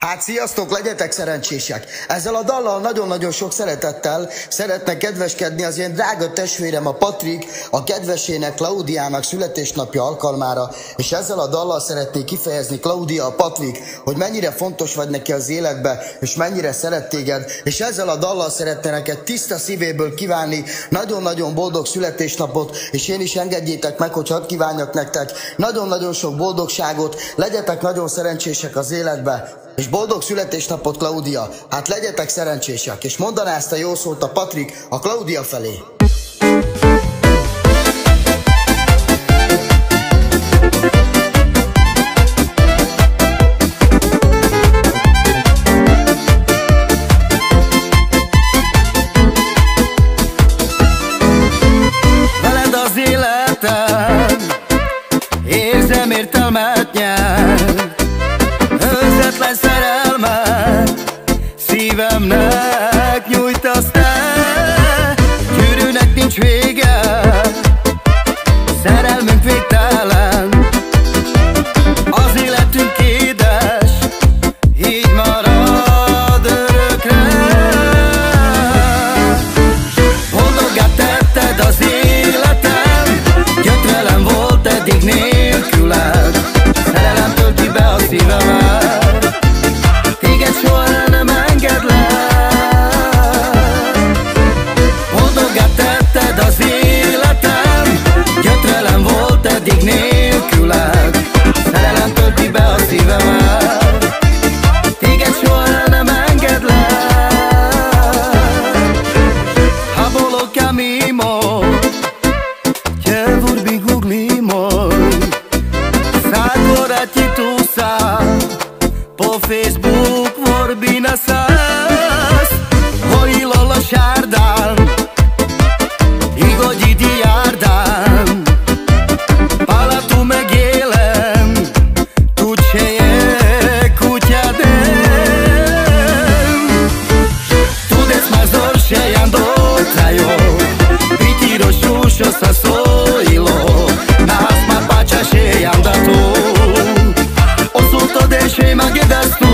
Hát sziasztok, legyetek szerencsések! Ezzel a dallal nagyon-nagyon sok szeretettel szeretnek kedveskedni az én drága testvérem, a Patrik, a kedvesének, Klaudiának születésnapja alkalmára, és ezzel a dallal szeretnék kifejezni, Klaudia, a Patrik, hogy mennyire fontos vagy neki az életbe, és mennyire szeret téged, és ezzel a dallal szeretne neked tiszta szívéből kívánni nagyon-nagyon boldog születésnapot, és én is engedjétek meg, hogy hadd kívánjak nektek nagyon-nagyon sok boldogságot, legyetek nagyon szerencsések az életbe, és boldog születésnapot, Klaudia! Hát legyetek szerencsések, és mondaná ezt a jó szót a Patrik a Klaudia felé. Veled az életem érzem értelmet nyer, önzetlen szerelmet szívemnek nyújtasz te. Gyűrűnek nincs vége, szerelmünk végtelen, az életünk édes, így marad örökre. Boldoggá tetted az életem, gyötrelem volt eddig nélküled, szerelem tölti be a szívemet, téged soha nem engedlek. Boldoggá tetted az életem, gyötrelem volt eddig nélküled, szerelem tölti be a szívemet, téged soha nem engedlek. Habolo camimo, che vorbi guglimo, sagoraci tu sa, po Facebook vorbi nasas, hojilo lošardan, i godidi jardan, pala tu megélem, tu čeje kućadem. Tu des mazor šejan dotrajo, biti rošušo sasojilo, nas ma pača šejan da tu, osuto deše magedastu.